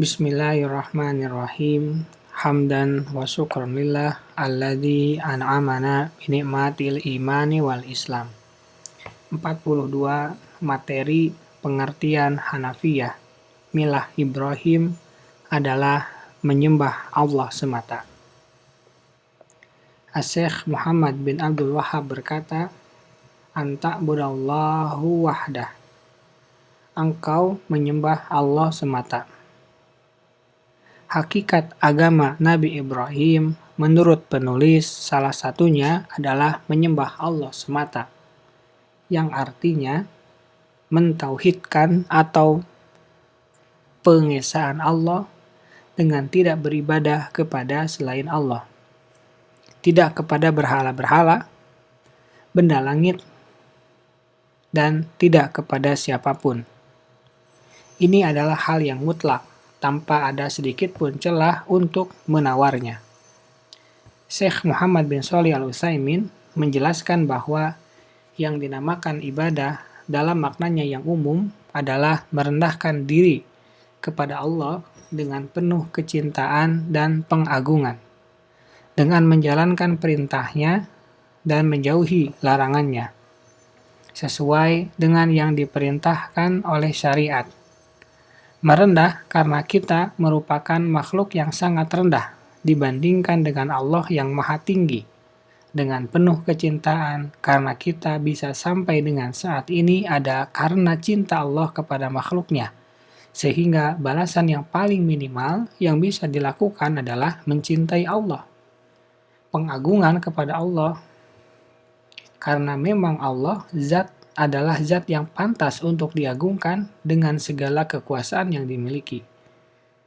Bismillahirrahmanirrahim. Hamdan wa syukran lillah alladzi an'amana bi ni'matil imani wal Islam. 42 materi pengertian Hanafiyah. Milah Ibrahim adalah menyembah Allah semata. Asy-Syaikh Muhammad bin Abdul Wahhab berkata, "Anta budallahu wahdah." Engkau menyembah Allah semata. Hakikat agama Nabi Ibrahim menurut penulis salah satunya adalah menyembah Allah semata, yang artinya mentauhidkan atau pengesaan Allah dengan tidak beribadah kepada selain Allah, tidak kepada berhala-berhala, benda langit, dan tidak kepada siapapun. Ini adalah hal yang mutlak, tanpa ada sedikit pun celah untuk menawarnya. Syekh Muhammad bin Shalih Al-Utsaimin menjelaskan bahwa yang dinamakan ibadah dalam maknanya yang umum adalah merendahkan diri kepada Allah dengan penuh kecintaan dan pengagungan, dengan menjalankan perintahnya dan menjauhi larangannya, sesuai dengan yang diperintahkan oleh syariat. Merendah karena kita merupakan makhluk yang sangat rendah dibandingkan dengan Allah yang maha tinggi. Dengan penuh kecintaan karena kita bisa sampai dengan saat ini ada karena cinta Allah kepada makhluknya. Sehingga balasan yang paling minimal yang bisa dilakukan adalah mencintai Allah. Pengagungan kepada Allah. Karena memang Allah adalah zat yang pantas untuk diagungkan dengan segala kekuasaan yang dimiliki.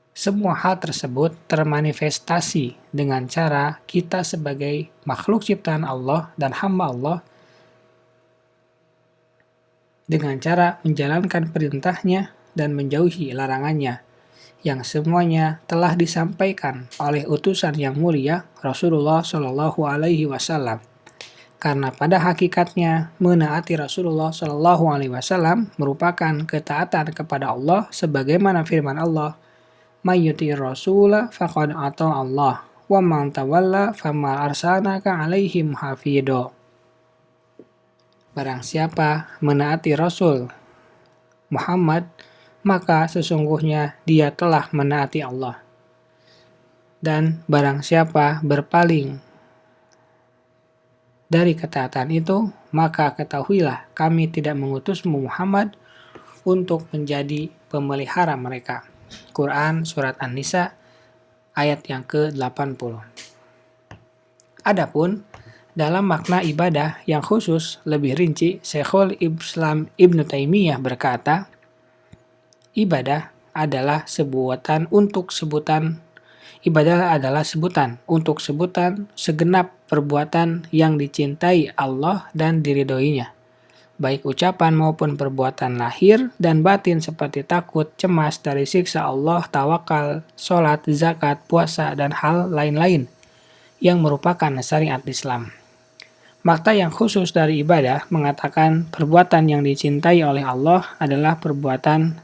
Semua hal tersebut termanifestasi dengan cara kita sebagai makhluk ciptaan Allah dan hamba Allah dengan cara menjalankan perintahnya dan menjauhi larangannya, yang semuanya telah disampaikan oleh utusan yang mulia Rasulullah Shallallahu Alaihi Wasallam. Karena pada hakikatnya menaati Rasulullah Shallallahu Alaihi Wasallam merupakan ketaatan kepada Allah, sebagaimana firman Allah, "Mayyutir Rasula faqad ata Allah, wa man tawalla fama arsalnaka 'alaihim hafidho." Barang siapa menaati Rasul Muhammad, maka sesungguhnya dia telah menaati Allah. Dan barang siapa berpaling dari ketaatan itu, maka ketahuilah kami tidak mengutusmu Muhammad untuk menjadi pemelihara mereka. Quran Surat An-Nisa ayat yang ke-80. Adapun dalam makna ibadah yang khusus lebih rinci, Syekhul Islam Ibnu Taimiyah berkata, ibadah adalah sebutan untuk sebutan segenap perbuatan yang dicintai Allah dan diridhoinya, baik ucapan maupun perbuatan lahir dan batin seperti takut, cemas dari siksa Allah, tawakal, sholat, zakat, puasa, dan hal lain-lain yang merupakan syariat Islam. Makna yang khusus dari ibadah mengatakan perbuatan yang dicintai oleh Allah adalah perbuatan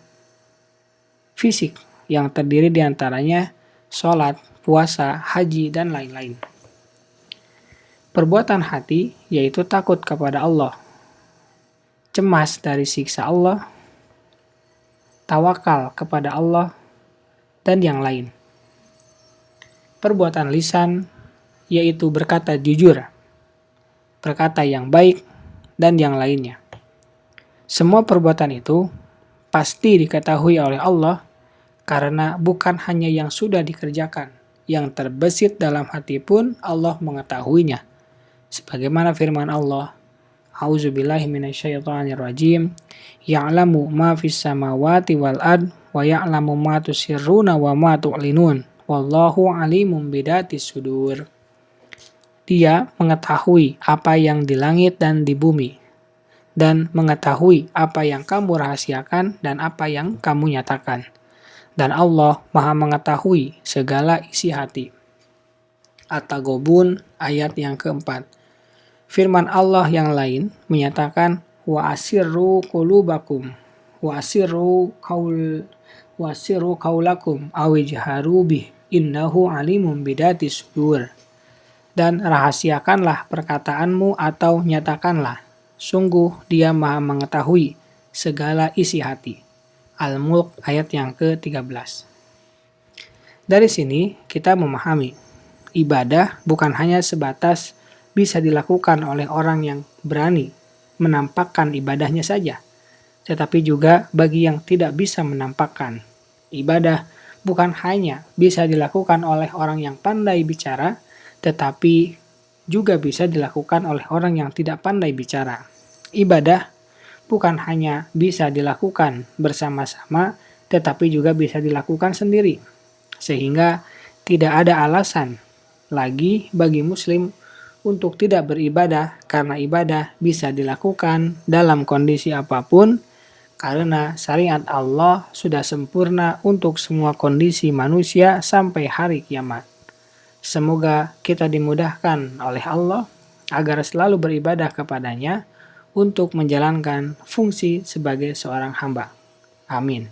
fisik yang terdiri diantaranya sholat, puasa, haji, dan lain-lain. Perbuatan hati yaitu takut kepada Allah, cemas dari siksa Allah, tawakal kepada Allah, dan yang lain. Perbuatan lisan yaitu berkata jujur, berkata yang baik, dan yang lainnya. Semua perbuatan itu pasti diketahui oleh Allah karena bukan hanya yang sudah dikerjakan, yang terbesit dalam hati pun Allah mengetahuinya. Sebagaimana firman Allah, A'udzubillahi minasyaitonirrajim, ya'lamu ma fis samawati wal ard wa ya'lamu ma tusirruna wa ma tu'linun wallahu alimun bidatis sudur. Dia mengetahui apa yang di langit dan di bumi, dan mengetahui apa yang kamu rahasiakan dan apa yang kamu nyatakan. Dan Allah Maha mengetahui segala isi hati. At-Taghabun ayat yang keempat. Firman Allah yang lain menyatakan wa asirru qulubakum wa asirru wasiru qaulakum awijharu bih innahu alimun bidatis sudur. Dan rahasiakanlah perkataanmu atau nyatakanlah, sungguh dia maha mengetahui segala isi hati. Al-Mulk ayat yang ke-13. Dari sini kita memahami, ibadah bukan hanya sebatas bisa dilakukan oleh orang yang berani menampakkan ibadahnya saja, tetapi juga bagi yang tidak bisa menampakkan. Ibadah bukan hanya bisa dilakukan oleh orang yang pandai bicara, tetapi juga bisa dilakukan oleh orang yang tidak pandai bicara. Ibadah bukan hanya bisa dilakukan bersama-sama, tetapi juga bisa dilakukan sendiri. Sehingga tidak ada alasan lagi bagi muslim untuk tidak beribadah, karena ibadah bisa dilakukan dalam kondisi apapun, karena syariat Allah sudah sempurna untuk semua kondisi manusia sampai hari kiamat. Semoga kita dimudahkan oleh Allah agar selalu beribadah kepadanya untuk menjalankan fungsi sebagai seorang hamba. Amin.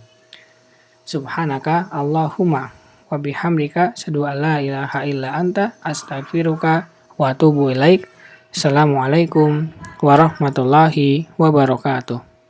Subhanaka Allahumma wa bihamdika asyhadu an la ilaha illa anta astaghfiruka wa atubu ilaik. Assalamualaikum warahmatullahi wabarakatuh.